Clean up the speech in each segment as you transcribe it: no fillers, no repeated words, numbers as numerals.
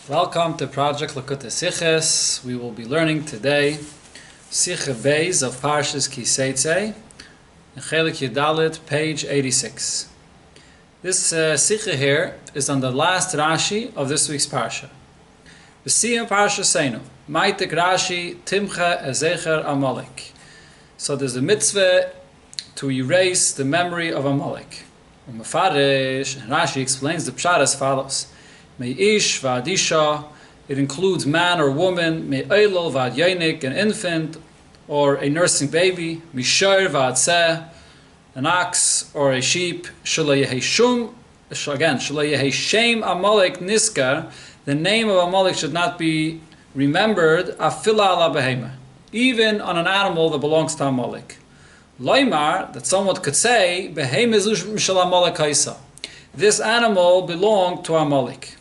Welcome to Project Lakutei Siches. We will be learning today Siche Beis of Parshas Ki Tetze, in Chelek Yudalit, page 86. This Siche here is on the last Rashi of this week's Parsha. V'siyam Parsha Seinu, Maitik Rashi Timcha Ezecher Amalek. So there's a mitzvah to erase the memory of Amalek. Umefarish, Rashi explains the pshat as follows. Me'ish v'adisha, it includes man or woman. Me'eilol v'ad yonik, an infant or a nursing baby. Mishar v'adseh, an ox or a sheep. Shelo yehi shem Amalek niskar, the name of Amalek should not be remembered. Afila ala behema, even on an animal that belongs to Amalek. Loimar, that someone could say, behema zush mishal Amalek haisa, this animal belonged to Amalek.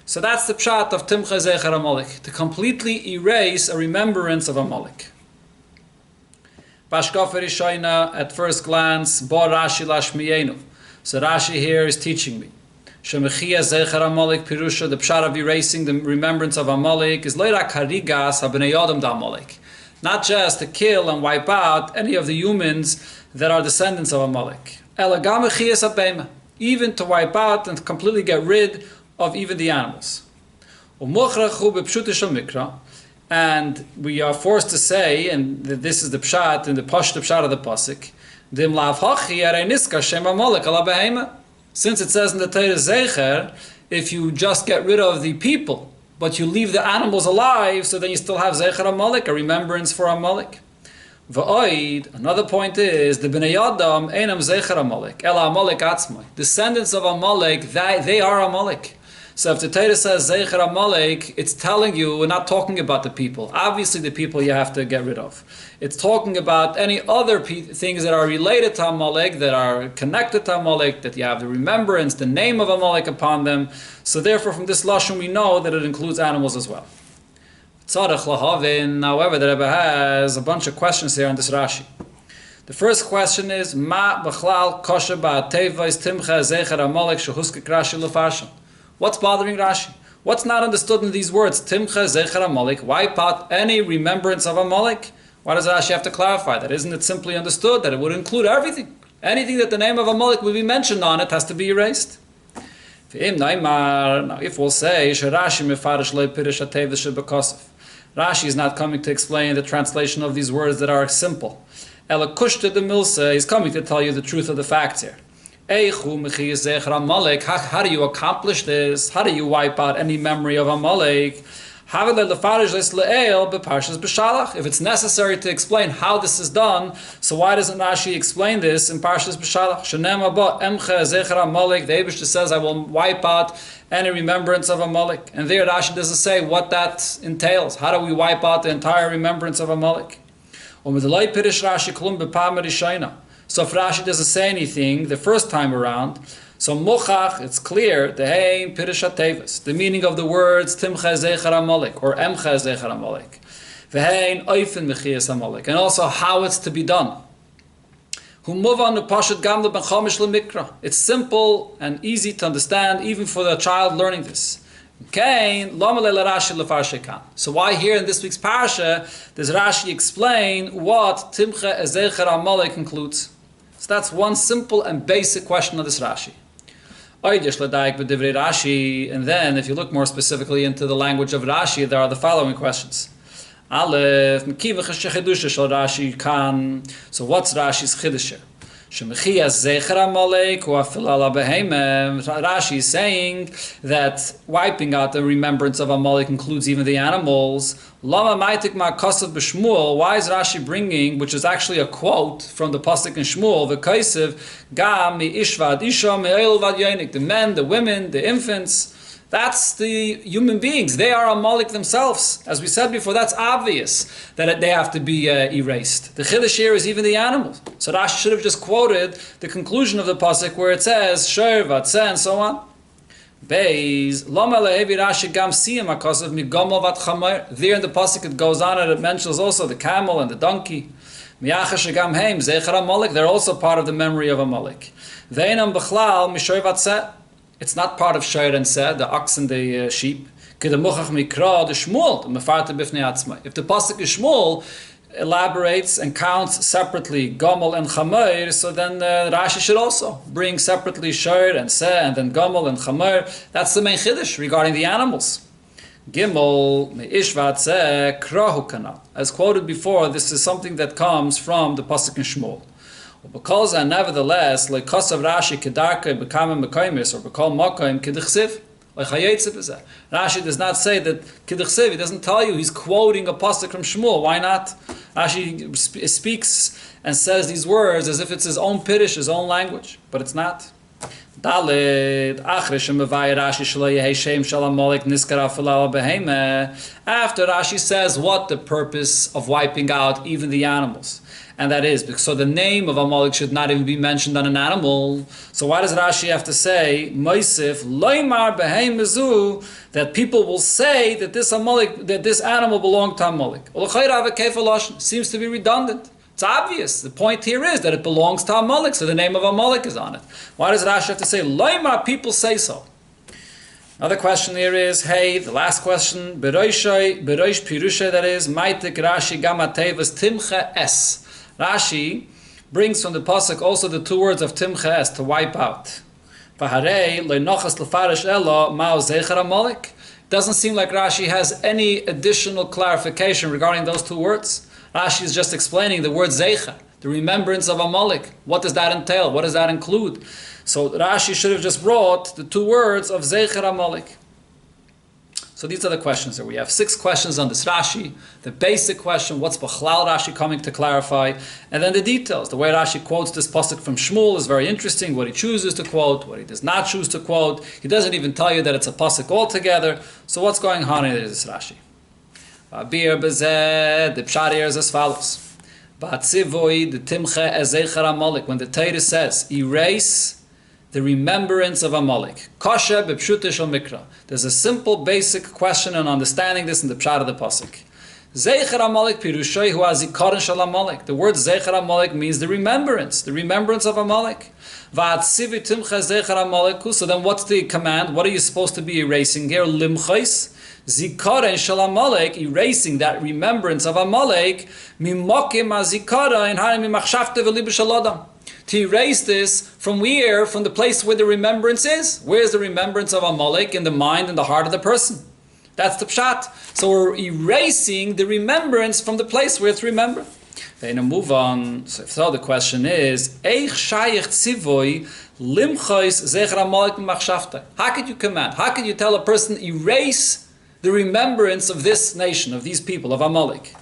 So that's the pshat of Timcha Zecher Amalek, to completely erase a remembrance of Amalek. Bashkafer Ishaina, at first glance, Bo Rashi Lashmiyenu. So Rashi here is teaching me. Shemechia Zecher Amalek Pirusha, the pshat of erasing the remembrance of Amalek, is Leira Karigas HaBnei Yodam Da Amalek. Not just to kill and wipe out any of the humans that are descendants of Amalek. Elagam Mechias HaBeima, even to wipe out and completely get rid of even the animals. And we are forced to say, and this is the pshat, in the pashut pshat of the pasuk, since it says in the Torah Zecher, if you just get rid of the people, but you leave the animals alive, so then you still have Zecher Amalek, a remembrance for Amalek. Another point is the Bnei Adam einam Zecher Amalek, ela Amalek atzmai. Descendants of Amalek, they are Amalek. So if the Torah says Zecher Amalek, it's telling you we're not talking about the people. Obviously, the people you have to get rid of. It's talking about any other things that are related to Amalek, that are connected to Amalek, that you have the remembrance, the name of Amalek upon them. So therefore, from this lashon we know that it includes animals as well. However, the Rabbi has a bunch of questions here on this Rashi. The first question is, Ma b'chlal kosher ba'atevos timcha zecher Amalek shehuskek Rashi lefashon. What's bothering Rashi? What's not understood in these words? Timcha zecher Amalek. Wipe out any remembrance of Amalek. Why does Rashi have to clarify that? Isn't it simply understood that it would include everything? Anything that the name of Amalek would be mentioned on it has to be erased. Now, if we'll say Rashi is not coming to explain the translation of these words that are simple. Ela kushta de milsa, he's coming to tell you the truth of the facts here. How do you accomplish this? How do you wipe out any memory of Amalek? If it's necessary to explain how this is done, so why doesn't Rashi explain this in Parshas B'Shalach? The Eibishter says, I will wipe out any remembrance of Amalek. And there Rashi doesn't say what that entails. How do we wipe out the entire remembrance of Amalek? So if Rashi doesn't say anything the first time around, so mochach, it's clear, the meaning of the words timcha zecher Amalek or emcha zecher Amalek, and also how it's to be done. It's simple and easy to understand even for the child learning this. So why here in this week's parsha does Rashi explain what timcha zecher Amalek includes? So that's one simple and basic question of this Rashi. And then, if you look more specifically into the language of Rashi, there are the following questions. So what's Rashi's chiddush? Rashi is saying that wiping out the remembrance of Amalek includes even the animals. Why is Rashi bringing, which is actually a quote from the pasuk in Shmuel, the men, the women, the infants, that's the human beings. They are Amalek themselves. As we said before, that's obvious that they have to be erased. The chiddush here is even the animals. So Rashi should have just quoted the conclusion of the pasuk where it says shor vatzeh and so on. Beis lama lehevi Rashi gam siyam akasav migamol vat chamer. There in the pasuk it goes on and it mentions also the camel and the donkey. Miyachash gam heim zecher Amalek. They're also part of the memory of Amalek. Veinam b'chlal mishor vatzeh. It's not part of Shayr and Seh, the ox and the sheep. If the pasuk is Shmuel, elaborates and counts separately Gomel and Chamer, so then Rashi should also bring separately Shayr and Seh and then Gomel and Chamer. That's the main chiddush regarding the animals. Gimel me'ishvat Seh krahu kana. As quoted before, this is something that comes from the pasuk in Shmuel. Because and nevertheless, like Kosav Rashi kedarka b'kamim mekaymis or b'kol makayim kedichsiv. Rashi does not say that Kidduchsiv. He doesn't tell you he's quoting a pasuk from Shmuel. Why not? Rashi speaks and says these words as if it's his own piddush, his own language, but it's not. After Rashi says what the purpose of wiping out even the animals. And that is, so the name of Amalek should not even be mentioned on an animal. So why does Rashi have to say, Moisif, Loimar Beheim that people will say that this Amalek, that this animal belonged to Amalek? Seems to be redundant. It's obvious. The point here is that it belongs to Amalek, so the name of Amalek is on it. Why does Rashi have to say, Loimar, people say so? Another question here is, hey, the last question, Beroish Pirusha, that is, Maitik Rashi Gamatevas Timcha Es. Rashi brings from the pasuk also the two words of timches, to wipe out. Doesn't seem like Rashi has any additional clarification regarding those two words. Rashi is just explaining the word zeicha, the remembrance of Amalek. What does that entail? What does that include? So Rashi should have just brought the two words of zeicher Amalek. So these are the questions here. We have 6 questions on this Rashi. The basic question, what's B'chlal Rashi coming to clarify? And then the details. The way Rashi quotes this pasuk from Shmuel is very interesting. What he chooses to quote, what he does not choose to quote. He doesn't even tell you that it's a pasuk altogether. So what's going on in this Rashi? The pshat here is as follows. When the Torah says, erase the remembrance of Amalek. Kasha b'pshuta shel mikra. There's a simple, basic question and understanding this in the pshat of the pasuk. Zeicher Amalek pirushay hu azikaron shel Amalek. The word Zeicher Amalek means the remembrance of Amalek. Va'atzivi timcha Zeicher Amalek. So then what's the command? What are you supposed to be erasing here? Limchais. Zikaron shel Amalek, erasing that remembrance of Amalek. Mimokim azikara in harim mimachshavte v'libu shel adam. To erase this from where? From the place where the remembrance is. Where's the remembrance of Amalek? In the mind and the heart of the person. That's the pshat. So we're erasing the remembrance from the place where it's remembered. Then move on. So the question is, how could you command? How could you tell a person erase the remembrance of this nation, of these people, of Amalek?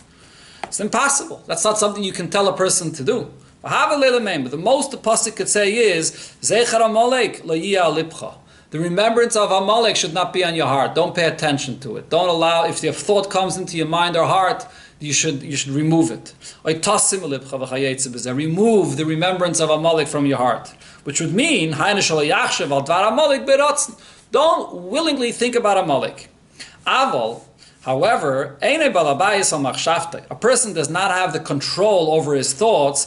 It's impossible. That's not something you can tell a person to do. But the most the pasuk could say is Zeicher Amalek la'yia lipcha. The remembrance of Amalek should not be on your heart. Don't pay attention to it. Don't allow, if your thought comes into your mind or heart, you should remove it. Remove the remembrance of Amalek from your heart, which would mean don't willingly think about Amalek. However, a person does not have the control over his thoughts,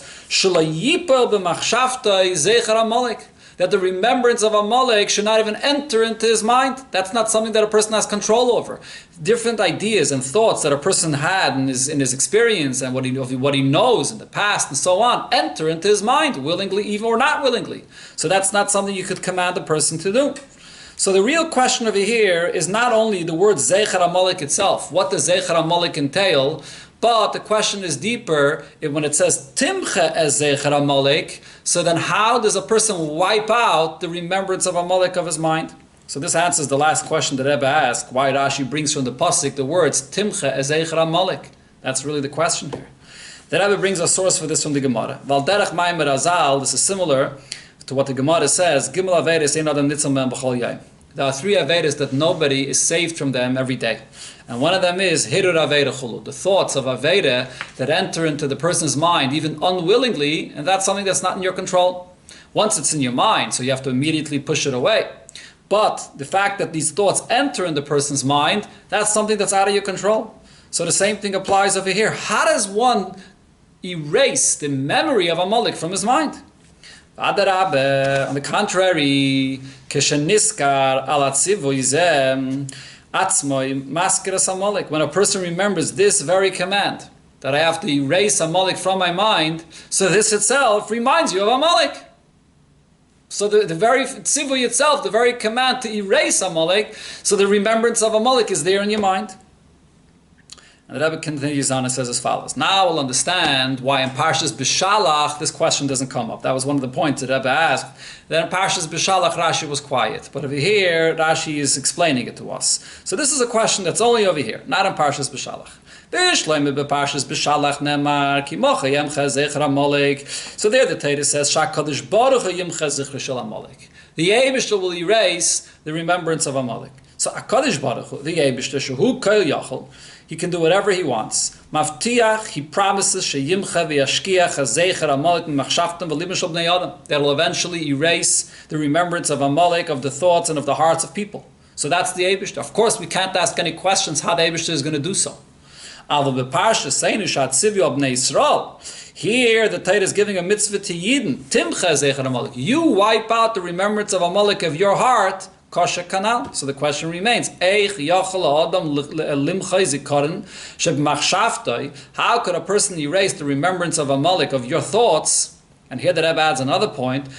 that the remembrance of Amalek should not even enter into his mind. That's not something that a person has control over. Different ideas and thoughts that a person had in his experience and what he knows in the past and so on enter into his mind, willingly even or not willingly. So that's not something you could command a person to do. So the real question over here is not only the word Zeicher Amalek itself, what does Zeicher Amalek entail, but the question is deeper when it says Timcha as Zeicher Amalek, so then how does a person wipe out the remembrance of Amalek of his mind? So this answers the last question that Rebbe asked, why Rashi brings from the pasuk the words Timcha as Zeicher Amalek. That's really the question here. The Rebbe brings a source for this from the Gemara. Val derech maimer azal, this is similar to what the Gemara says, Gimel Averis ein adam nitzal mehem b'chol yom. There are 3 Averis that nobody is saved from them every day. And one of them is Hirur Avera Chulu, the thoughts of Avera that enter into the person's mind, even unwillingly, and that's something that's not in your control. Once it's in your mind, so you have to immediately push it away. But the fact that these thoughts enter in the person's mind, that's something that's out of your control. So the same thing applies over here. How does one erase the memory of Amalek from his mind? On the contrary, when a person remembers this very command, that I have to erase Amalek from my mind, so this itself reminds you of Amalek. So the very tzivui itself, the very command to erase Amalek, so the remembrance of Amalek is there in your mind. And the Rebbe continues on and says as follows. Now we'll understand why in Parshas Bishalach this question doesn't come up. That was one of the points that Rebbe asked. That in Parshas Bishalach Rashi was quiet. But over here, Rashi is explaining it to us. So this is a question that's only over here, not in Parshas Bishalach. So there the Tetze says, Shakadosh Baruch Hu yimcha zichra shel Amalek. The Eibishter will erase the remembrance of Amalek. So HaKadosh Baruch Hu, the Eibishter, shehu kol yachol, he can do whatever he wants. Maftiach, he promises, sheyimcha v'yashkiach hazecher Amalek m'machshavtem v'libim shel bnei adam. That will eventually erase the remembrance of Amalek, of the thoughts and of the hearts of people. So that's the Eibishter. Of course, we can't ask any questions how the Eibishter is going to do so. Here, the Torah is giving a mitzvah to Yidden. Timcha zecher Amalek. You wipe out the remembrance of Amalek of your heart. Kasha kanal. So the question remains: how could a person erase the remembrance of Amalek of your thoughts? And here the Rebbe adds another point: and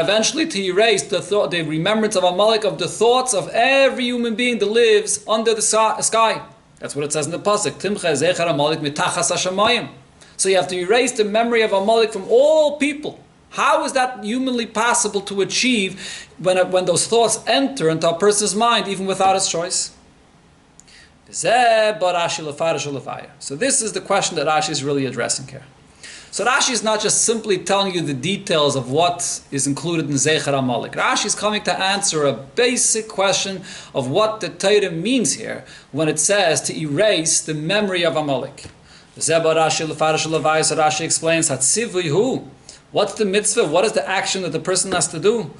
eventually to erase the remembrance of Amalek of the thoughts of every human being that lives under the sky. That's what it says in the pasuk. So you have to erase the memory of Amalek from all people. How is that humanly possible to achieve when those thoughts enter into a person's mind even without his choice? So this is the question that Rashi is really addressing here. So Rashi is not just simply telling you the details of what is included in Zecher Amalek. Rashi is coming to answer a basic question of what the Torah means here when it says to erase the memory of Amalek. Rashi explains, what's the mitzvah? What is the action that the person has to do?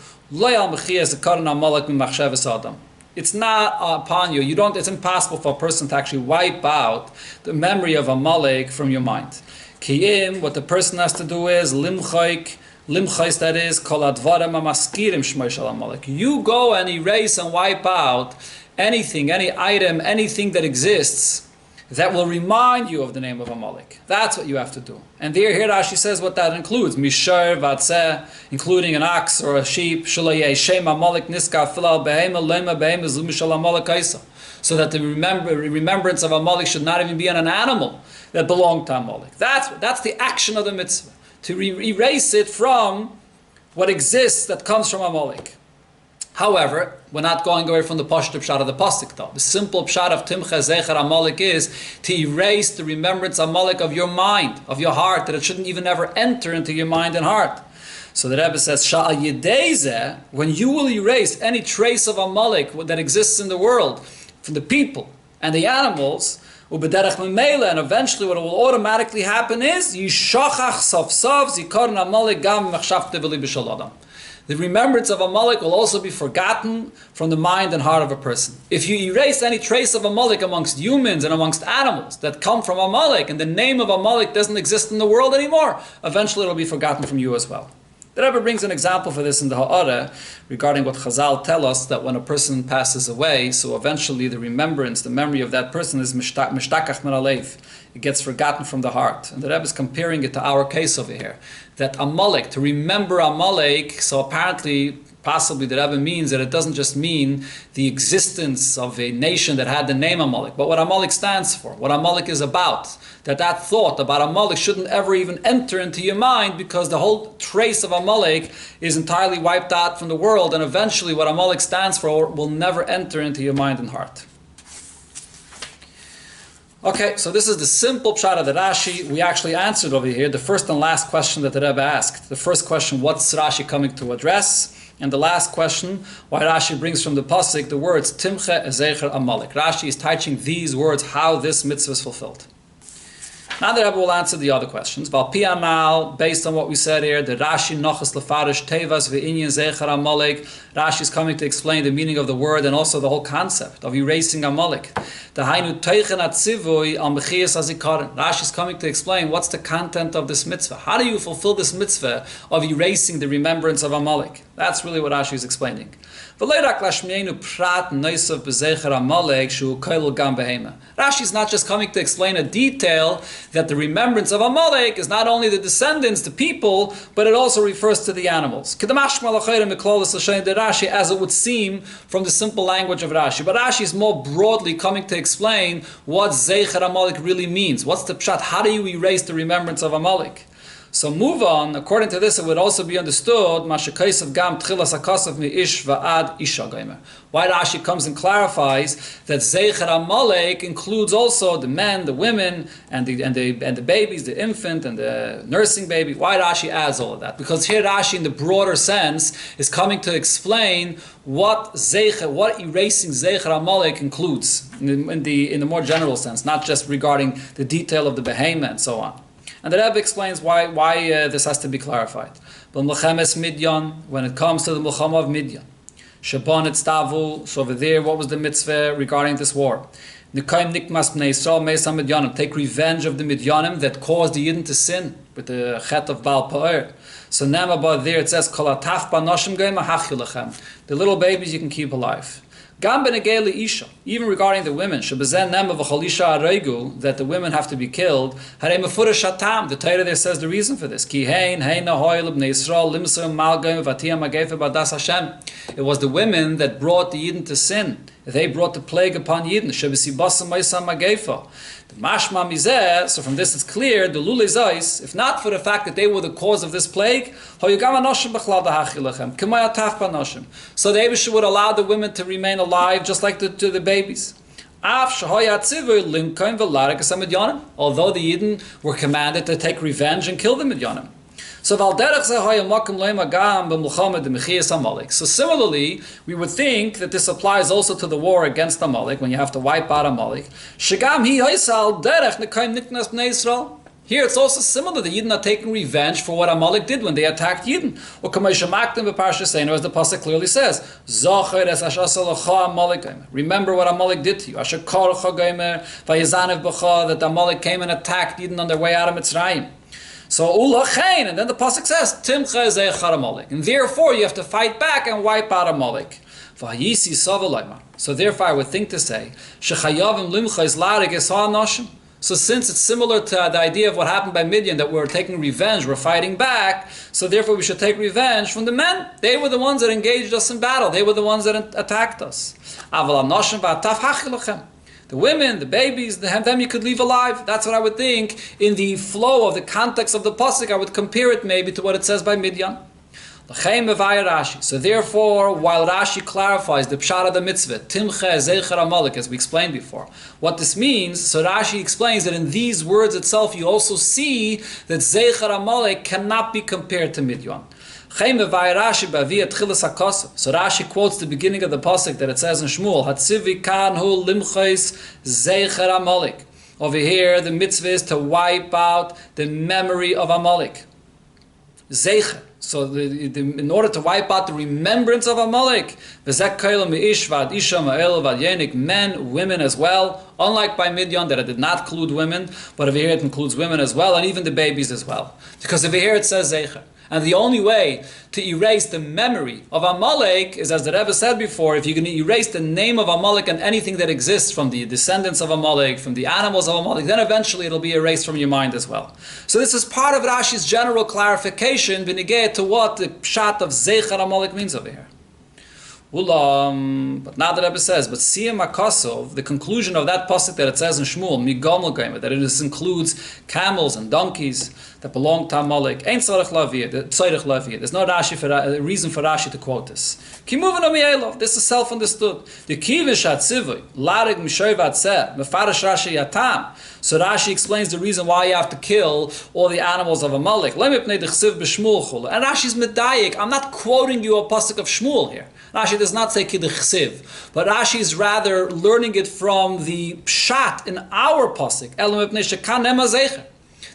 It's not upon you. It's impossible for a person to actually wipe out the memory of Amalek from your mind. Kiyim, what the person has to do is limchais, that is kol advarim amaskirim shmoi shel Amalek. You go and erase and wipe out anything, any item, anything that exists that will remind you of the name of Amalek. That's what you have to do. And here Rashi says what that includes. Mishar, vatzeh, including an ox or a sheep. Shalai shem Amalek niska filal behema lema behema zumi shal Amalek kaisa. So that the remembrance of Amalek should not even be on an animal that belonged to Amalek. That's the action of the mitzvah. To erase it from what exists that comes from Amalek. However, we're not going away from the pashut pshat of the pasuk though. The simple pshat of Timcha Zecher Amalek is to erase the remembrance of Amalek of your mind, of your heart, that it shouldn't even ever enter into your mind and heart. So the Rebbe says, Sha'al Yedezeh, when you will erase any trace of Amalek that exists in the world, from the people and the animals, and eventually what will automatically happen is, Yishachach Safsav Zikaron Amalek Gam Machshavte V'li B'Shal Adam. The remembrance of Amalek will also be forgotten from the mind and heart of a person. If you erase any trace of Amalek amongst humans and amongst animals that come from Amalek, and the name of Amalek doesn't exist in the world anymore, eventually it will be forgotten from you as well. The Rebbe brings an example for this in the Ha'ara regarding what Chazal tell us, that when a person passes away, so eventually the remembrance, the memory of that person is mishtakach min alev. It gets forgotten from the heart. And the Rebbe is comparing it to our case over here. That Amalek, to remember Amalek, so apparently, possibly the Rebbe means that it doesn't just mean the existence of a nation that had the name Amalek, but what Amalek stands for, what Amalek is about. That thought about Amalek shouldn't ever even enter into your mind, because the whole trace of Amalek is entirely wiped out from the world, and eventually what Amalek stands for will never enter into your mind and heart. Okay, so this is the simple pshat of the Rashi. We actually answered over here the first and last question that the Rebbe asked. The first question, what's Rashi coming to address? And the last question, why Rashi brings from the pasuk the words Timcha Ezecher Amalek. Rashi is teaching these words how this mitzvah is fulfilled. Now the Rabbi will answer the other questions. Val pi amal, based on what we said here, the Rashi nochas lefarish tevas ve'inyan zecher Amalek. Rashi is coming to explain the meaning of the word and also the whole concept of erasing Amalek. The hainu teichen atzivui al mechias azikaron. Rashi is coming to explain what's the content of this mitzvah. How do you fulfill this mitzvah of erasing the remembrance of Amalek? That's really what Rashi is explaining. Rashi is not just coming to explain a detail that the remembrance of Amalek is not only the descendants, the people, but it also refers to the animals. Rashi, as it would seem from the simple language of Rashi. But Rashi is more broadly coming to explain what Zecher Amalek really means. What's the pshat? How do you erase the remembrance of Amalek? So move on. According to this, it would also be understood why Rashi comes and clarifies that Zecher Amalek includes also the men, the women, and the babies, the infant and the nursing baby. Why Rashi adds all of that? Because here Rashi, in the broader sense, is coming to explain what erasing Zecher Amalek includes in the more general sense, not just regarding the detail of the behemoth and so on. And the Rebbe explains why this has to be clarified. But Melchemes Midyan, when it comes to the Melchama of Midyan, Shabon Etztavu, so over there, what was the mitzvah regarding this war? Nekaim Nikmas Bnei Yisrael Meisam Midyanim, take revenge of the Midyanim that caused the Yidden to sin with the chet of Baal Pa'er. So now about there it says, Kol ataf banoshim goyim ahachi lechem. The little babies you can keep alive. Gam benegei isha, even regarding the women, shebezen nema v'chol isha aregu, that the women have to be killed. Harei mefurish hatam. The Torah there says the reason for this. Ki hein nahoy l'bnei Yisrael limsum mal goyim v'atiyam magefa badas Hashem. It was the women that brought the Yidden to sin. They brought the plague upon Yidden. Shebesibasam maisam magefa. The mashma mizeh. So from this it's clear the lulei zayis. If not for the fact that they were the cause of this plague, so the Eibusha would allow the women to remain alive just like to the babies. Although the Yidden were commanded to take revenge and kill the Midyanim. So similarly, we would think that this applies also to the war against Amalek, when you have to wipe out Amalek. Here it's also similar. The Yidden are taking revenge for what Amalek did when they attacked Yidden. Or as the pasuk clearly says, remember what Amalek did to you. That Amalek came and attacked Yidden on their way out of Mitzrayim. So ulachain, and then the pasuk says, Timcha Zecher Amalek, and therefore you have to fight back and wipe out Amalek. So therefore I would think to say, so since it's similar to the idea of what happened by Midian, that we're taking revenge, we're fighting back, so therefore we should take revenge from the men. They were the ones that engaged us in battle. They were the ones that attacked us. The women, the babies, them you could leave alive. That's what I would think. In the flow of the context of the pasuk, I would compare it maybe to what it says by Midian. So therefore, while Rashi clarifies the pshat of the mitzvah, Timcha Zecher Amalek, as we explained before, what this means, so Rashi explains that in these words itself, you also see that Zecher Amalek cannot be compared to Midian. So Rashi quotes the beginning of the pasuk that it says in Shmuel, Hatzivi kanhu limchais Zecher Amalek. Over here, the mitzvah is to wipe out the memory of Amalek. Zecher. So in order to wipe out the remembrance of Amalek, men, women as well, unlike by Midian that it did not include women, but over here it includes women as well, and even the babies as well. Because over here it says Zecher. And the only way to erase the memory of Amalek is, as the Rebbe said before, if you're going to erase the name of Amalek and anything that exists from the descendants of Amalek, from the animals of Amalek, then eventually it'll be erased from your mind as well. So this is part of Rashi's general clarification, benegeh to what the pshat of Zecher Amalek means over here. But now the Rebbe says, but Siyam Akasov, the conclusion of that pasuk that it says in Shmuel, Migomel Gaimer, that it includes camels and donkeys that belong to Amalek. Ain't Tzarech Laviyah, there's no reason for Rashi to quote this. This is self-understood. The Kivish Hatzivui, Larig Mishoivat Seh, Mefarash Rashi Yatam. So Rashi explains the reason why you have to kill all the animals of Amalek. And Rashi's medayik. I'm not quoting you a pasuk of Shmuel here. Rashi does not say kidduchsiv, but Rashi is rather learning it from the pshat in our pasuk.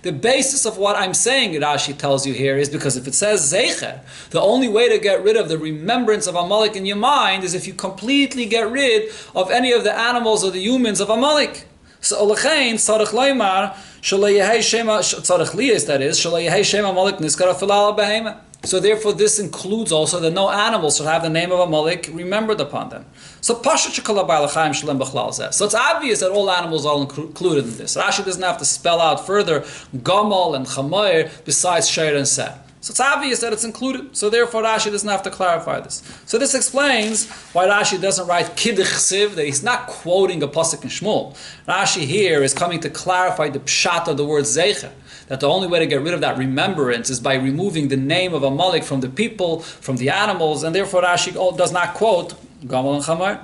The basis of what I'm saying, Rashi tells you here, is because if it says zeicher, the only way to get rid of the remembrance of Amalek in your mind is if you completely get rid of any of the animals or the humans of Amalek. So olechein tzarich loymar shalei yehei shema tzarich liyos, that is shalei yehei shema Amalek niskar afilal behema. So therefore this includes also that no animals shall have the name of Amalek remembered upon them. So pashat shekala ba'alachayim shalem b'chlal zeh. So it's obvious that all animals are included in this. Rashi doesn't have to spell out further gamal and chamayr besides sheir and seh. So it's obvious that it's included. So therefore Rashi doesn't have to clarify this. So this explains why Rashi doesn't write kidduchsiv, that he's not quoting a pasuk in Shmuel. Rashi here is coming to clarify the pshat of the word zeicher, that the only way to get rid of that remembrance is by removing the name of Amalek from the people, from the animals, and therefore Rashi does not quote gamal and chamar.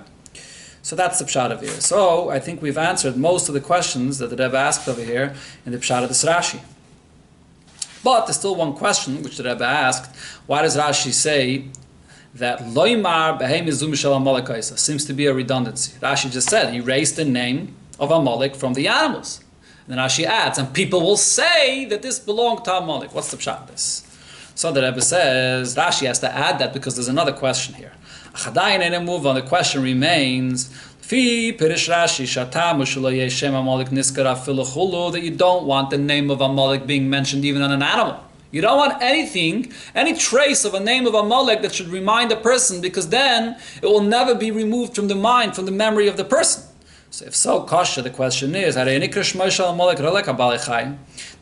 So that's the pshat of here. So I think we've answered most of the questions that the Rebbe asked over here in the pshat of this Rashi. But there's still one question which the Rebbe asked. Why does Rashi say that loymar behem izum shel Amalek kaisa? Seems to be a redundancy. Rashi just said he erased the name of Amalek from the animals. And then Rashi adds, and people will say that this belonged to Amalek. What's the pshat of this? So the Rebbe says, Rashi has to add that because there's another question here. Achadayin and move on. The question remains, Fi Pirish Rashi Shatam Ushulaye Shem Amalek Niskara Filachulu, that you don't want the name of Amalek being mentioned even on an animal. You don't want anything, any trace of a name of Amalek that should remind a person, because then it will never be removed from the mind, from the memory of the person. So if so, Kasha, the question is, the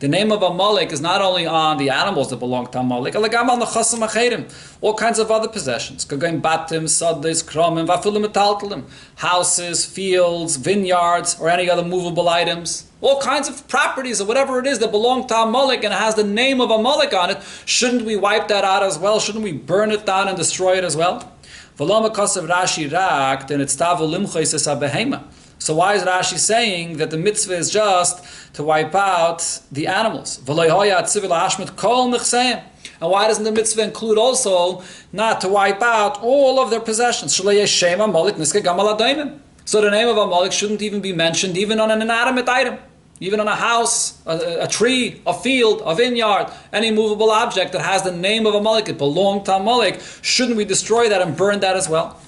name of Amalek is not only on the animals that belong to Amalek, all kinds of other possessions. Houses, fields, vineyards, or any other movable items. All kinds of properties or whatever it is that belong to Amalek and it has the name of Amalek on it. Shouldn't we wipe that out as well? Shouldn't we burn it down and destroy it as well? So why is Rashi saying that the mitzvah is just to wipe out the animals? And why doesn't the mitzvah include also not to wipe out all of their possessions? So the name of Amalek shouldn't even be mentioned even on an inanimate item, even on a house, a tree, a field, a vineyard, any movable object that has the name of Amalek, it belonged to Amalek. Shouldn't we destroy that and burn that as well?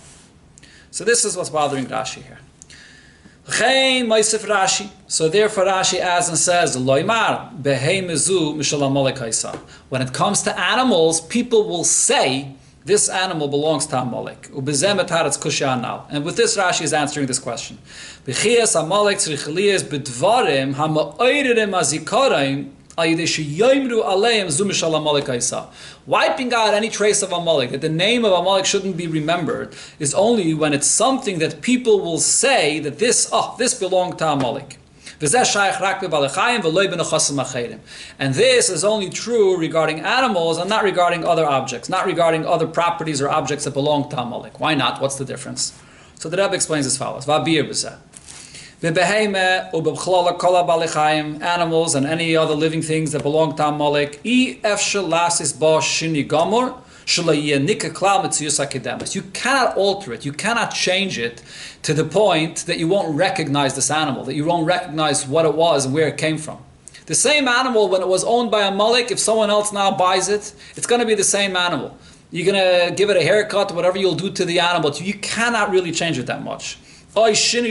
So this is what's bothering Rashi here. So therefore Rashi adds and says, when it comes to animals, people will say this animal belongs to Amalek. And with this Rashi is answering this question. Wiping out any trace of Amalek, that the name of Amalek shouldn't be remembered, is only when it's something that people will say that this belonged to Amalek. And this is only true regarding animals and not regarding other objects, not regarding other properties or objects that belong to Amalek. Why not? What's the difference? So the Rebbe explains as follows. Animals and any other living things that belong to Amalek. You cannot alter it, you cannot change it to the point that you won't recognize this animal, that you won't recognize what it was and where it came from. The same animal, when it was owned by Amalek, if someone else now buys it, it's going to be the same animal. You're going to give it a haircut, whatever you'll do to the animal, you cannot really change it that much. Or even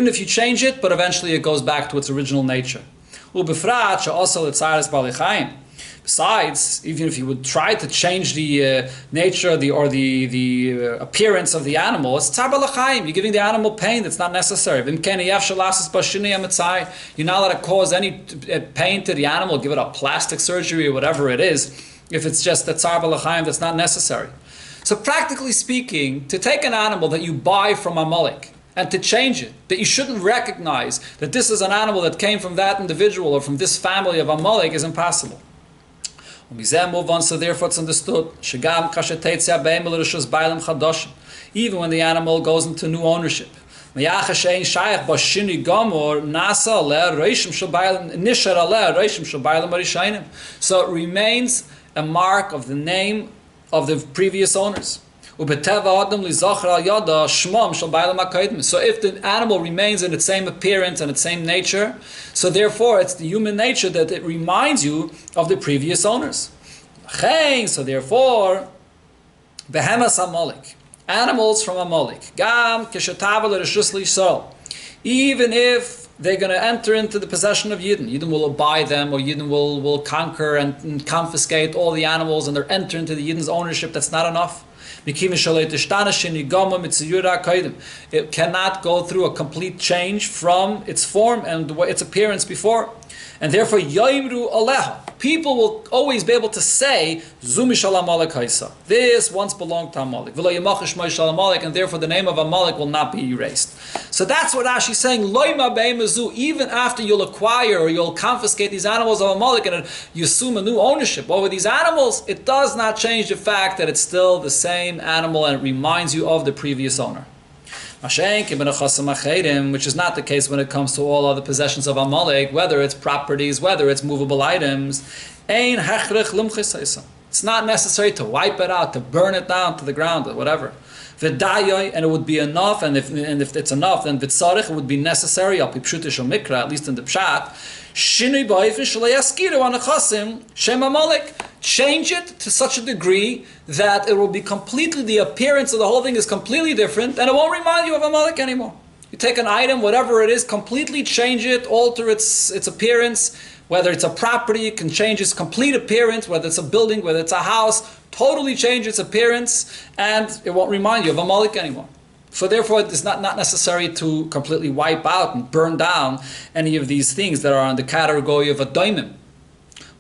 if you change it, but eventually it goes back to its original nature. Besides, even if you would try to change the nature or the appearance of the animal, it's tzar balachayim. You're giving the animal pain that's not necessary. You're not allowed to cause any pain to the animal, give it a plastic surgery or whatever it is, if it's just the tzar balachayim that's not necessary. So practically speaking, to take an animal that you buy from Amalek and to change it, that you shouldn't recognize that this is an animal that came from that individual or from this family of Amalek is impossible. So therefore it's understood, even when the animal goes into new ownership. So it remains a mark of the name of the previous owners. So if the animal remains in its same appearance and its same nature, so therefore it's the human nature that it reminds you of the previous owners. So therefore, animals from Amalek, even if they're going to enter into the possession of Yidden, Yidden will buy them, or Yidden will conquer and confiscate all the animals, and they're enter into the Yidden's ownership. That's not enough. It cannot go through a complete change from its form and its appearance before. And therefore, people will always be able to say, this once belonged to Amalek. And therefore the name of Amalek will not be erased. So that's what Rashi is saying. Even after you'll acquire or you'll confiscate these animals of Amalek and you assume a new ownership over these animals, it does not change the fact that it's still the same animal and it reminds you of the previous owner. Which is not the case when it comes to all other possessions of Amalek, whether it's properties, whether it's movable items. It's not necessary to wipe it out, to burn it down to the ground or whatever. And it would be enough, and if it's enough, then it would be necessary, at least in the Pshat, change it to such a degree that it will be completely, the appearance of the whole thing is completely different, and it won't remind you of Amalek anymore. You take an item, whatever it is, completely change it, alter its appearance. Whether it's a property, it can change its complete appearance. Whether it's a building, whether it's a house, totally change its appearance, and it won't remind you of Amalek anymore. So therefore, it's not necessary to completely wipe out and burn down any of these things that are on the category of a daimim.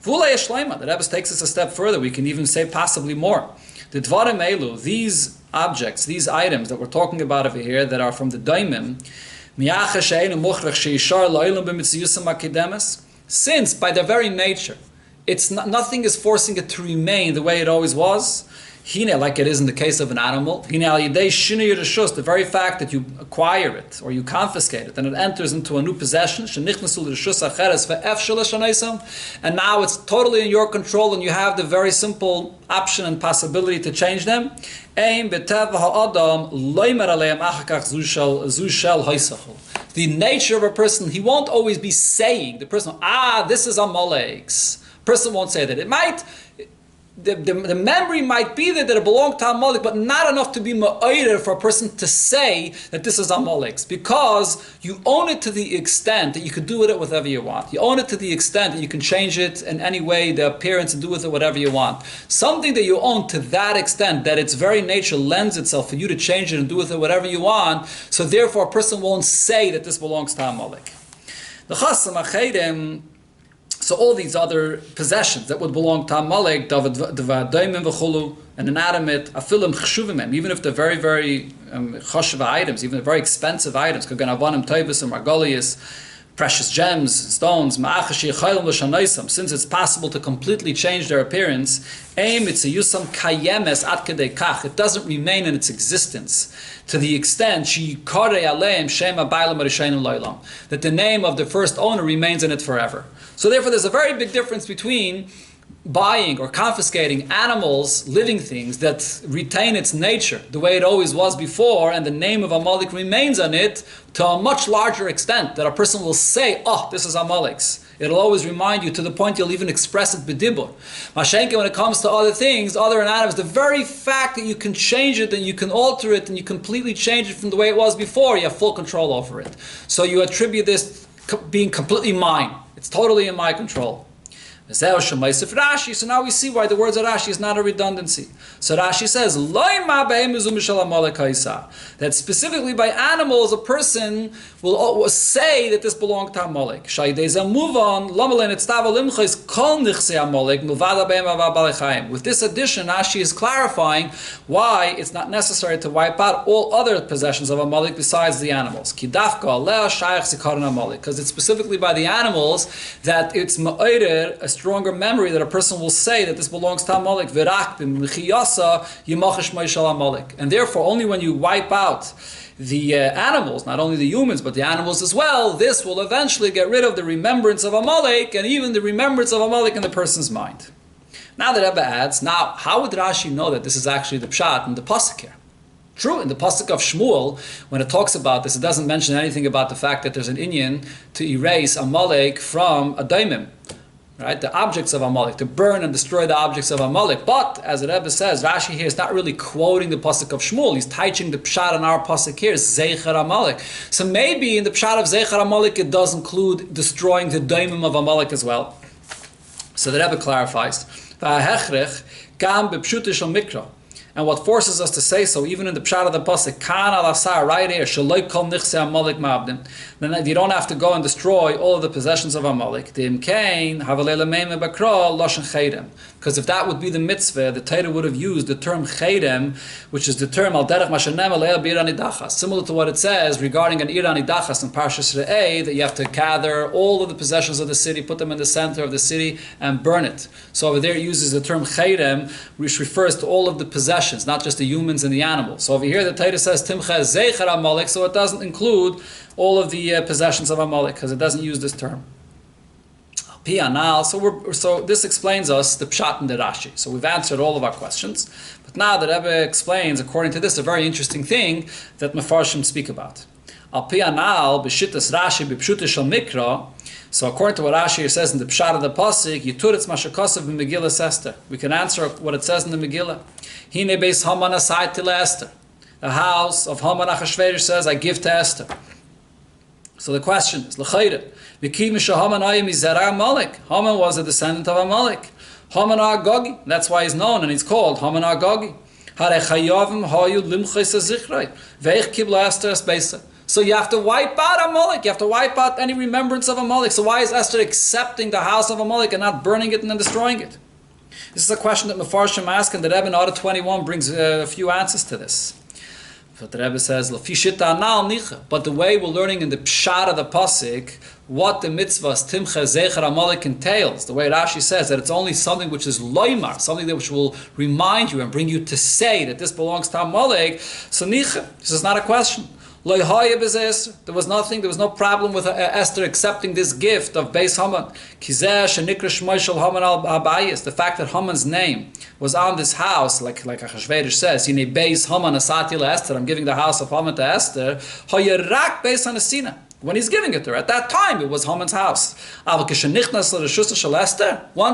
The Rebbe takes us a step further. We can even say possibly more. The dvarim elu, these objects, these items that we're talking about over here that are from the daimim, since by their very nature, nothing is forcing it to remain the way it always was, like it is in the case of an animal, the very fact that you acquire it or you confiscate it and it enters into a new possession, and now it's totally in your control and you have the very simple option and possibility to change them. The nature of a person, he won't always be saying, the person, this is Amalek's. Person won't say that. It might, the memory might be that it belonged to Amalek, but not enough to be ma'oder for a person to say that this is Amalek's, because you own it to the extent that you can do with it whatever you want. You own it to the extent that you can change it in any way, the appearance, and do with it whatever you want. Something that you own to that extent, that its very nature lends itself for you to change it and do with it whatever you want, so therefore a person won't say that this belongs to Amalek. The Chasam Achedim, so all these other possessions that would belong to Amalek, and inanimate, afilim chshuvim, even if they're very, very choshev items, even very expensive items, kaganavanam toibus and margolius, precious gems, stones, since it's possible to completely change their appearance, it doesn't remain in its existence to the extent that the name of the first owner remains in it forever. So therefore there's a very big difference between buying or confiscating animals, living things that retain its nature the way it always was before, and the name of Amalek remains on it to a much larger extent that a person will say, this is Amalek's. It'll always remind you to the point you'll even express it b'dibur. Mashenke, when it comes to other things, other animals, the very fact that you can change it and you can alter it and you completely change it from the way it was before, you have full control over it. So you attribute this being completely mine. It's totally in my control. So now we see why the words of Rashi is not a redundancy. So Rashi says, that specifically by animals, a person will say that this belonged to Amalek. With this addition, Rashi is clarifying why it's not necessary to wipe out all other possessions of Amalek besides the animals. Because it's specifically by the animals that it's ma'oder, a stronger memory that a person will say that this belongs to Amalek. And therefore, only when you wipe out the animals, not only the humans, but the animals as well, this will eventually get rid of the remembrance of Amalek and even the remembrance of Amalek in the person's mind. Now the Rebbe adds, now how would Rashi know that this is actually the pshat in the pasuk here? True, in the pasuk of Shmuel, when it talks about this, it doesn't mention anything about the fact that there's an inyan to erase Amalek from a daimim, right? The objects of Amalek, to burn and destroy the objects of Amalek. But, as the Rebbe says, Rashi here is not really quoting the pasuk of Shmuel. He's teaching the pshat in our pasuk here, Zeicher Amalek. So maybe in the pshat of Zeicher Amalek, it does include destroying the daimim of Amalek as well. So the Rebbe clarifies, and what forces us to say so, even in the pshat of the pasuk, kan al asar, right here, shaloi kol nichse Amalek ma'abdim, then you don't have to go and destroy all of the possessions of Amalek. Dim kain havalei meime bakra loshen chedem. Because if that would be the mitzvah, the Torah would have used the term chedem, which is the term al derech mashanem aleil b'irani dachas, similar to what it says regarding an irani dachas in Parshas Re'eh, that you have to gather all of the possessions of the city, put them in the center of the city, and burn it. So over there it uses the term chedem, which refers to all of the possessions, not just the humans and the animals. So over here the Torah says Timcha Zeicher Amalek, so it doesn't include all of the possessions of Amalek, because it doesn't use this term. Pianal. So this explains us the pshat and the Rashi. So we've answered all of our questions. But now the Rebbe explains, according to this, a very interesting thing that Mefarshim speak about. Al pianal b'shittas Rashi b'pshuta shel mikra. So according to what Rashi says in the pshat of the pasuk, Yituritz mashakasav b'Megillas Esther. We can answer what it says in the Megillah. Hine beis Haman asai til Esther. The house of Haman Achashverosh says, I give to Esther. So the question is, L'chayre, Haman was a descendant of Amalek. Haman Agogi, that's why he's known and he's called Haman Agogi. So you have to wipe out Amalek. You have to wipe out any remembrance of Amalek. So why is Esther accepting the house of Amalek and not burning it and then destroying it? This is a question that Mefarshim ask, and the Rebbe in Order 21 brings a few answers to this. But the Rebbe says, but the way we're learning in the pshat of the pasuk, what the mitzvahs Timcha Zeicher Amalek entails, the way Rashi says that it's only something which is loymar, something that which will remind you and bring you to say that this belongs to Amalek. So nicha, this is not a question. There was no problem with Esther accepting this gift of Beis Haman. The fact that Haman's name was on this house, like Achashverosh says, Beis Haman asati Esther, I'm giving the house of Haman to Esther. When he's giving it to her, at that time it was Haman's house. Once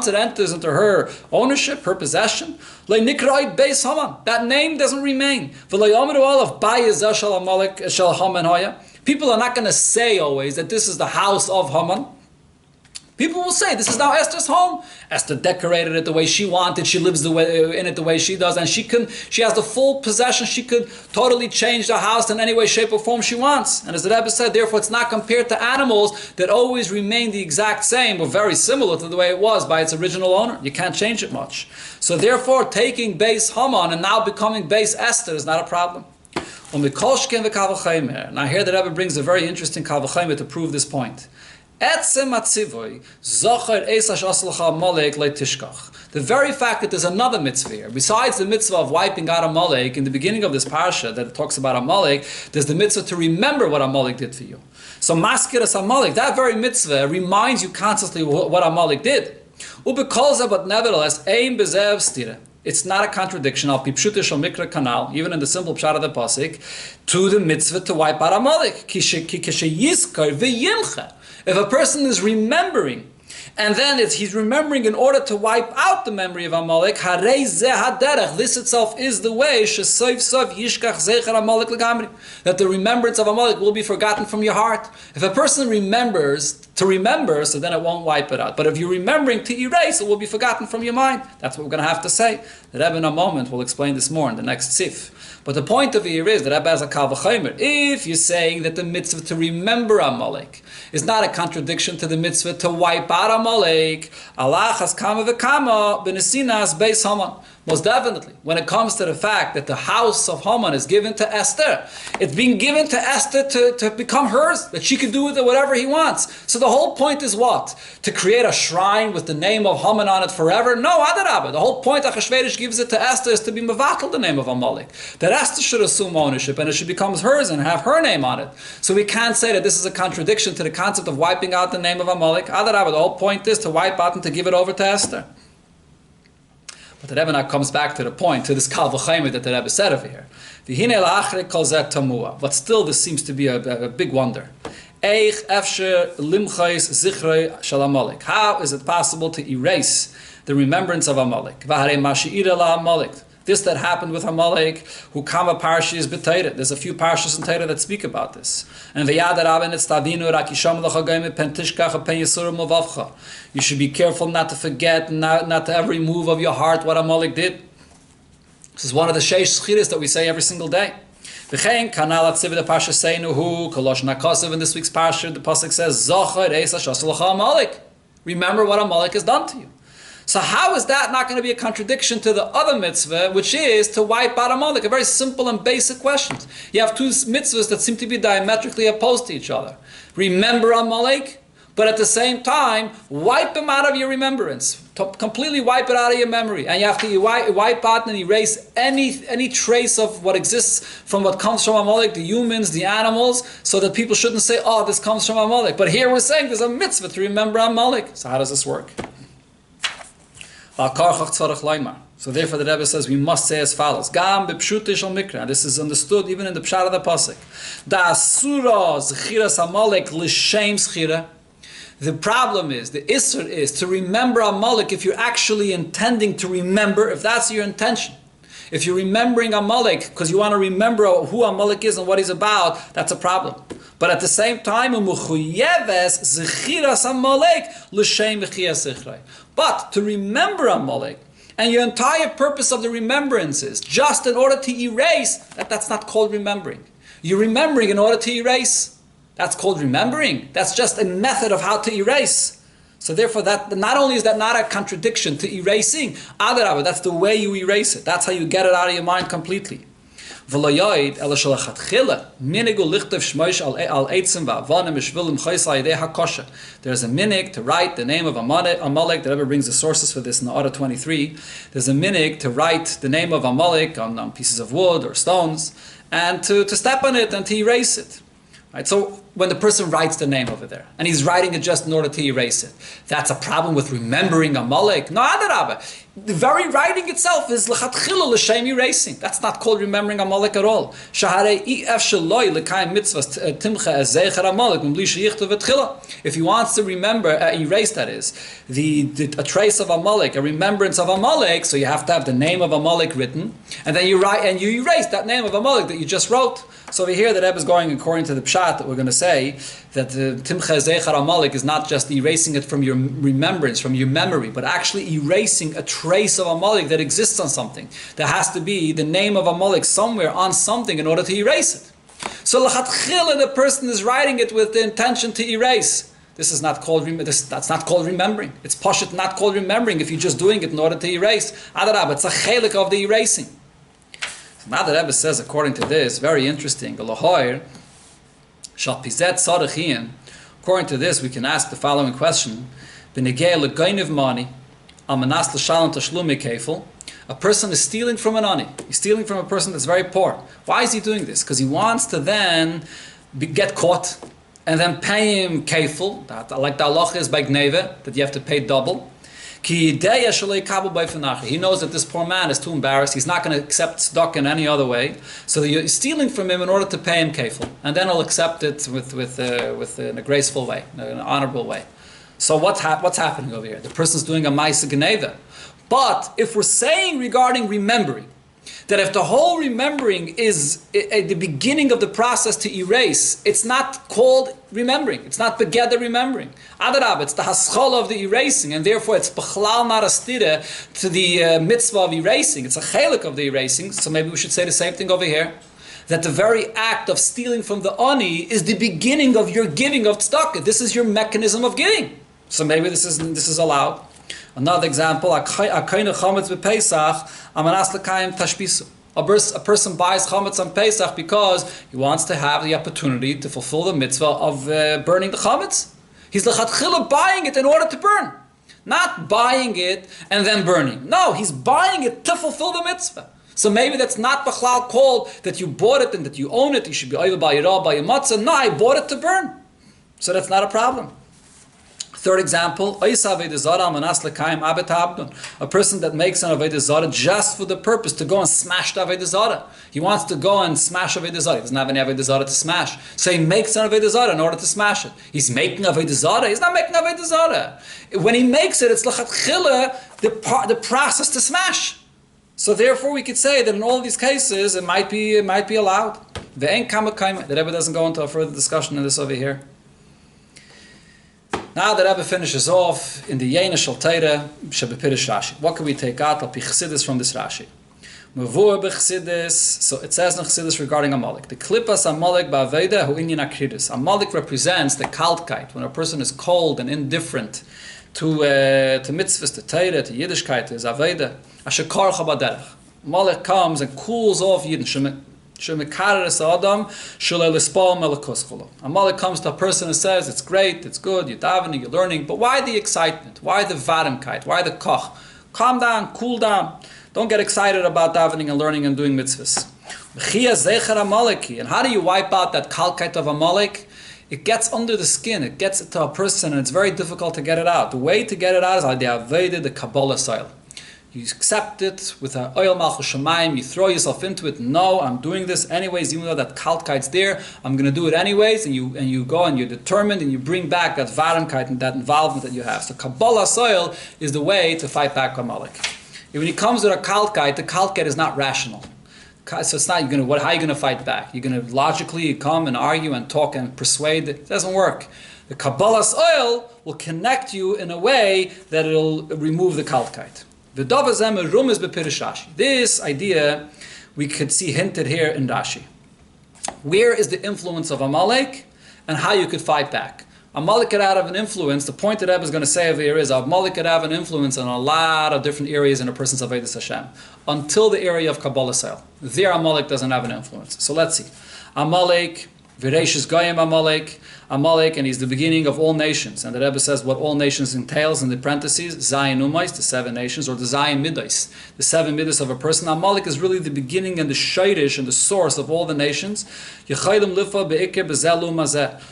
it enters into her ownership, her possession, that name doesn't remain. People are not going to say always that this is the house of Haman. People will say, this is now Esther's home. Esther decorated it the way she wanted. She lives in it the way she does. And she has the full possession. She could totally change the house in any way, shape, or form she wants. And as the Rebbe said, therefore, it's not compared to animals that always remain the exact same or very similar to the way it was by its original owner. You can't change it much. So therefore, taking Beis Haman and now becoming Beis Esther is not a problem. Now here the Rebbe brings a very interesting Kal V'chomer to prove this point. The very fact that there's another mitzvah here, besides the mitzvah of wiping out Amalek, in the beginning of this parsha that it talks about Amalek, there's the mitzvah to remember what Amalek did for you. So maskiras Amalek, that very mitzvah reminds you constantly what Amalek did. But nevertheless, it's not a contradiction, al pipshuta shel mikra kanal, even in the simple pshat of the pasuk, to the mitzvah to wipe out Amalek. If a person is remembering, and then he's remembering in order to wipe out the memory of Amalek, this itself is the way that the remembrance of Amalek will be forgotten from your heart. If a person remembers to remember, so then it won't wipe it out. But if you're remembering to erase, it will be forgotten from your mind. That's what we're going to have to say. The Rebbe in a moment will explain this more in the next sif. But the point of it here is that Rebbe has a Kal V'chomer. If you're saying that the mitzvah to remember Amalek is not a contradiction to the mitzvah to wipe out Amalek, Allah has kama v'kama b'nesinas Beis Haman. Most definitely, when it comes to the fact that the house of Haman is given to Esther, it's being given to Esther to become hers, that she can do with it whatever he wants. So the whole point is what? To create a shrine with the name of Haman on it forever? No, Adarabah. The whole point Achashverosh gives it to Esther is to be mevatel the name of Amalek. That Esther should assume ownership and it should become hers and have her name on it. So we can't say that this is a contradiction to the concept of wiping out the name of Amalek. Adarabah. The whole point is to wipe out and to give it over to Esther. But the Rebbe now comes back to the point, to this Kal V'Chayim that the Rebbe said over here. V'hinei la'achrei kol zeh tamua. But still, this seems to be a big wonder. Eich efsher limchais zichrei shel Amalek. How is it possible to erase the remembrance of Amalek? V'harei mashi'ira la'Amalek. This that happened with Amalek, who kama parshi is b'Torah. There's a few parshas in Torah that speak about this. And v'yad Rabbi netztavinu rak yisham l'chagayim pen tishkach pen yisurim uvavcha. You should be careful not to forget, not to every move of your heart what Amalek did. This is one of the sheish schiris that we say every single day. V'chein kanal atziv the parsha seinu hu kolosh nakasev in this week's parsha. The pasuk says zocher eisa shasulacha Amalek. Remember what Amalek has done to you. So how is that not going to be a contradiction to the other mitzvah, which is to wipe out Amalek? A very simple and basic question. You have two mitzvahs that seem to be diametrically opposed to each other. Remember Amalek, but at the same time, wipe him out of your remembrance. Completely wipe it out of your memory. And you have to wipe out and erase any trace of what exists from what comes from Amalek, the humans, the animals, so that people shouldn't say, oh, this comes from Amalek. But here we're saying there's a mitzvah to remember Amalek. So how does this work? So therefore the Rebbe says we must say as follows. Gam b'pshutish al mikra. This is understood even in the pshat of the pasuk. Da asura zchiras Amalek l'shem zchira. The problem is, the isser is to remember Amalek if you're actually intending to remember, if that's your intention. If you're remembering Amalek because you want to remember who Amalek is and what he's about, that's a problem. But at the same time, but to remember Amalek, and your entire purpose of the remembrance is just in order to erase, that's not called remembering. You're remembering in order to erase. That's called remembering. That's just a method of how to erase. So therefore, that not only is that not a contradiction to erasing, that's the way you erase it. That's how you get it out of your mind completely. There's a minig to write the name of Amalek. The Rebbe brings the sources for this in the Order 23. There's a minig to write the name of Amalek on pieces of wood or stones, and to step on it and to erase it. Right? So when the person writes the name over there, and he's writing it just in order to erase it, that's a problem with remembering Amalek? No, Adarabah. The very writing itself is l'chatchila l'shem erasing. That's not called remembering Amalek at all. If he wants to remember, erase, that is, a trace of Amalek, a remembrance of Amalek, so you have to have the name of Amalek written, and then you write and you erase that name of Amalek that you just wrote. So over here, the Rebbe is going according to the pshat that we're going to say that the Timcha Zeichar Amalek is not just erasing it from your remembrance, from your memory, but actually erasing a trace of Amalek that exists on something. There has to be the name of Amalek somewhere on something in order to erase it. So l'chatchila, the person is writing it with the intention to erase. This is not called that's not called remembering. It's pashut not called remembering if you're just doing it in order to erase. Adarabah, it's a chelik of the erasing. Now the Rebbe says, according to this, very interesting. According to this, we can ask the following question: a person is stealing from an ani. He's stealing from a person that's very poor. Why is he doing this? Because he wants to then get caught and then pay him kefil, like the halacha is by gneva, that you have to pay double. He knows that this poor man is too embarrassed. He's not going to accept tzedakah in any other way. So you're stealing from him in order to pay him kefil, and then he'll accept it in a graceful way, in an honorable way. So what's happening over here? The person's doing a ma'aseh gneva. But if we're saying regarding remembering, that if the whole remembering is the beginning of the process to erase, it's not called remembering. It's not begeder remembering. Adarab, it's the haschala of the erasing, and therefore it's b'chlal not a stira to the mitzvah of erasing. It's a chelik of the erasing. So maybe we should say the same thing over here, that the very act of stealing from the ani is the beginning of your giving of tzedakah. This is your mechanism of giving. So maybe this is allowed. Another example, a person buys chametz on Pesach because he wants to have the opportunity to fulfill the mitzvah of burning the chametz. He's l'chatchila buying it in order to burn, not buying it and then burning. No, he's buying it to fulfill the mitzvah. So maybe that's not b'chlal called that you bought it and that you own it. You should be over by your matzah. No, I bought it to burn. So that's not a problem. Third example, a person that makes an Avodah Zarah just for the purpose to go and smash the Avodah Zarah. He wants to go and smash Avodah Zarah. He doesn't have any Avodah Zarah to smash. So he makes an Avodah Zarah in order to smash it. He's making Avodah Zarah. He's not making Avodah Zarah. When he makes it, it's l'chatchila, the process to smash. So therefore we could say that in all of these cases it might be allowed. The Rebbe doesn't go into a further discussion of this over here. Now the Rebbe finishes off in the Yena Shel Teira Shebepirish Rashi. What can we take out al pi Chassidus from this Rashi? Mavur b'Chassidus. So it says in Chassidus regarding Amalek. The klipas Amalek ba'aveda hu inyan akridus. Amalek represents the kaltkeit, when a person is cold and indifferent to mitzvahs, to Teira, to Yiddishkeit, to his aveda. Asher karcha b'derech. Amalek comes and cools off Yidden. Amalek comes to a person and says, it's great, it's good, you're davening, you're learning, but why the excitement? Why the vadimkeit? Why the koch? Calm down, cool down. Don't get excited about davening and learning and doing mitzvahs. And how do you wipe out that kalkeit of Amalek? It gets under the skin, it gets to a person, and it's very difficult to get it out. The way to get it out is like the Aveda, the Kabbalah soil. You accept it with an oil malchus shamayim, you throw yourself into it. No, I'm doing this anyways, even though that kaltkeit's there, I'm going to do it anyways, and you go and you're determined and you bring back that varamkeit and that involvement that you have. So Kabbalah soil is the way to fight back Amalek. When it comes to a kaltkeit, the kaltkeit is not rational. So it's not, how are you going to fight back? You're going to logically come and argue and talk and persuade. It doesn't work. The Kabbalah soil will connect you in a way that it'll remove the kaltkeit. This idea we could see hinted here in Rashi. Where is the influence of Amalek and how you could fight back? Amalek could have an influence. The point that Rebbe is going to say over here is Amalek could have an influence in a lot of different areas in a person's Avodas Hashem until the area of Kabbalah Soil. There Amalek doesn't have an influence. So let's see. Amalek, Vireshis Goyim Amalek, and he's the beginning of all nations. And the Rebbe says what all nations entails in the parentheses, Zayin Umais, the 7 nations, or the Zayin Midais, the 7 Midais of a person. Amalek is really the beginning and the shayrish and the source of all the nations.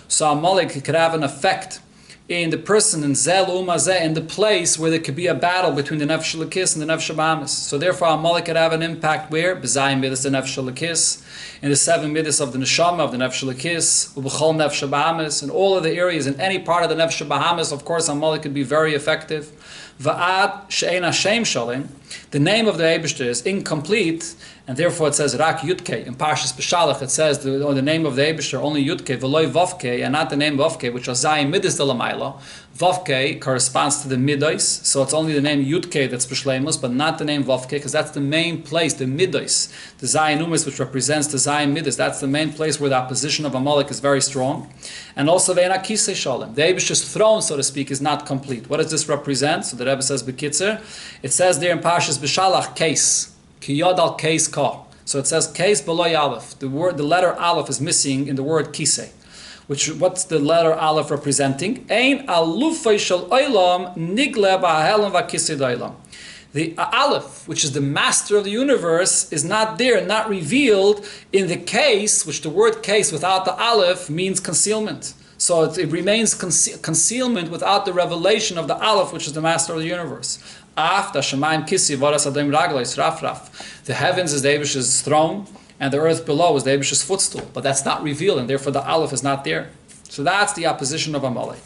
So Amalek could have an effect in the person in Zel Umazeh, in the place where there could be a battle between the Nefesh Lakis and the Nefesh Bahamas. So therefore Amalek could have an impact where? B'Zayin Midas the Nefesh Lakis, in the 7 Midas of the Neshama of the Nefesh Lakis, U'B'chol Nefesh Bahamas, in all of the areas, in any part of the Nefesh Bahamas, of course Amalek could be very effective. Va'ad She'en Hashem Shalim, the name of the Eibishter is incomplete, and therefore it says Rak Yudke. In Parshas Beshalach it says the name of the Eibishter only Yudke, V'loi Vavke, and not the name Vavke, which was Zayin Midas de Lamaila. Vavke corresponds to the Midos, so it's only the name Yudke that's B'Shleimus, but not the name Vavke, because that's the main place, the Midos, the Zayin Umis, which represents the Zayin Midas. That's the main place where the opposition of Amalek is very strong. And also Ve'ena Kisei Shalem, the Eibishter's throne, so to speak, is not complete. What does this represent? So the Rebbe says B'Kitzer, it says there in Parshas Beshalach, case. Ki yod al case ka. So it says case below aleph. The letter aleph is missing in the word kisei. What's the letter aleph representing? Ein alufay shel olam nigle ba'helam v'kisei d'olam. The aleph, which is the master of the universe, is not there, not revealed in the case, which the word case without the aleph means concealment. So it remains concealment without the revelation of the aleph, which is the master of the universe. The heavens is the Eibishter's throne, and the earth below is the Eibishter's footstool. But that's not revealed, and therefore the aleph is not there. So that's the opposition of Amalek.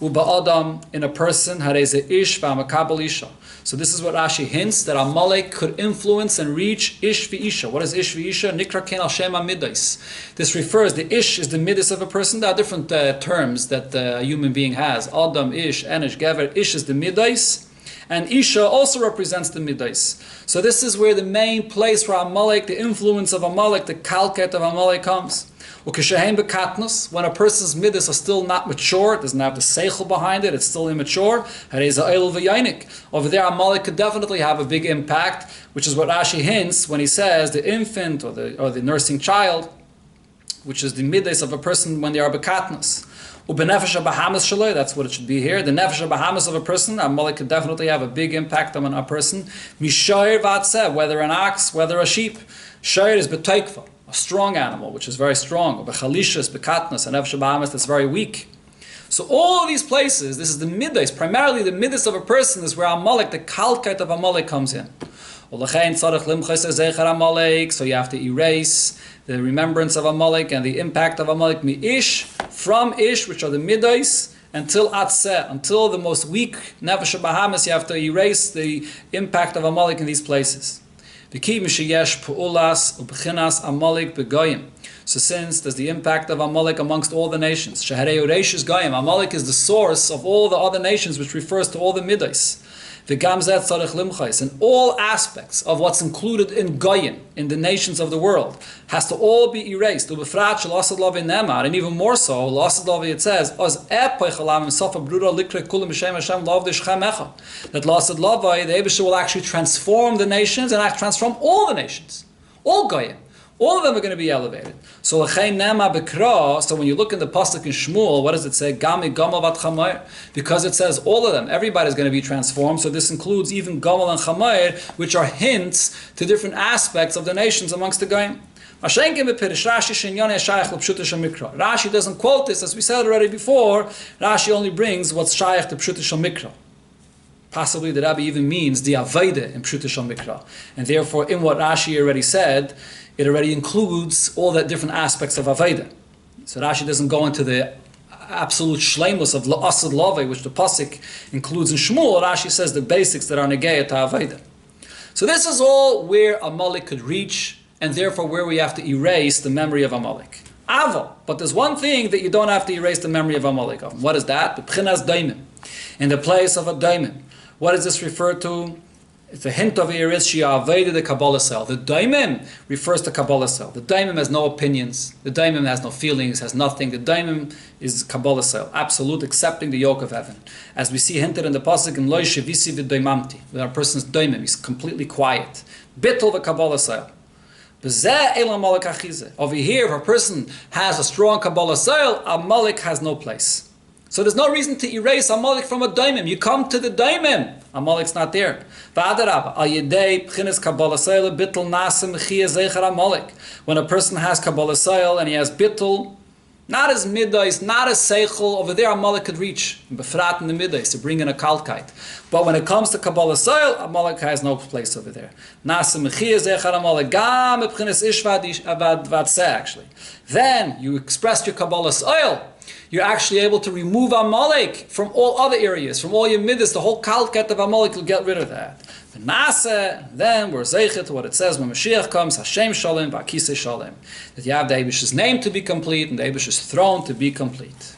Uba in a person, ish v'amakabel isha. So this is what Rashi hints, that Amalek could influence and reach ish v'isha. What is ish v'isha? Nikra ken al shema midais. This refers, the ish is the midis of a person. There are different terms that a human being has. Adam, ish, enish, gever. Ish is the midais. And Isha also represents the Midais. So this is where the main place where Amalek, the influence of Amalek, the kalket of Amalek comes. When a person's Midas are still not mature, it doesn't have the seichel behind it, it's still immature, over there Amalek could definitely have a big impact, which is what Rashi hints when he says the infant or the nursing child, which is the Midas of a person when they are bekatnus. That's what it should be here. The nefesh bahamas of a person, Amalek could definitely have a big impact on a person. Mishair vatzeh, whether an ox, whether a sheep. Shair is a strong animal, which is very strong. Bechalisha is bekatnas, a nefesh bahamas that's very weak. So all of these places, this is the midas, primarily the midas of a person is where Amalek, the kalkeit of Amalek comes in. So you have to erase the remembrance of Amalek and the impact of Amalek mi-ish, from ish, which are the midas, until atzeh, until the most weak nefesh bahamas, you have to erase the impact of Amalek in these places. So since there's the impact of Amalek amongst all the nations, Amalek is the source of all the other nations, which refers to all the midas. In all aspects of what's included in Goyim, in the nations of the world, has to all be erased. And even more so, it says, that the Eibusha will actually transform the nations and transform all the nations. All Goyim. All of them are going to be elevated. So when you look in the pasuk in Shmuel, what does it say? Gami Gamal vat Chamayr. Because it says all of them, everybody's going to be transformed. So this includes even Gamal and Chamayr, which are hints to different aspects of the nations amongst the Goyim. Rashi doesn't quote this, as we said already before. Rashi only brings what's shaykh to Pshuta Shel Mikra. Possibly the Rabbi even means the Avaida in Pshuta Shel Mikra. And therefore, in what Rashi already said, it already includes all the different aspects of Avaida. So Rashi doesn't go into the absolute shleimus of La'asad Lave, which the pasuk includes in Shmuel. Rashi says the basics that are negayah to Avaida. So this is all where Amalek could reach, and therefore where we have to erase the memory of Amalek. Aval. But there's one thing that you don't have to erase the memory of Amalek of. What is that? B'chinas daimim. In the place of a daimim. What does this refer to? It's a hint of here is Shi'aveda the Kabbalah cell. The daimim refers to Kabbalah cell. The daimim has no opinions. The daimim has no feelings, has nothing. The daimim is Kabbalah cell. Absolute, accepting the yoke of heaven. As we see hinted in the pasuk in Lo Shevisi v'daimamti. When a person's daimim, he's completely quiet. Bittul the Kabbalah cell. Over here, if a person has a strong Kabbalah cell, Amalek has no place. So there's no reason to erase Amalek from a daimim. You come to the daimim, Amalek's not there. When a person has Kabbalah Sayil and he has bittul, not as midais, not as seichel, over there Amalek could reach, befrat in the midais, to bring in a kalkite. But when it comes to Kabbalah Sayil, Amalek has no place over there. Actually. Then you express your Kabbalah Sayil, you're actually able to remove Amalek from all other areas, from all your midas, the whole kalket of Amalek, you'll get rid of that. The Nasa, then we're zeichet to what it says when Mashiach comes, Hashem Shalem, V'akise Shalem. That you have the Eibusha's name to be complete and the Eibusha's throne to be complete.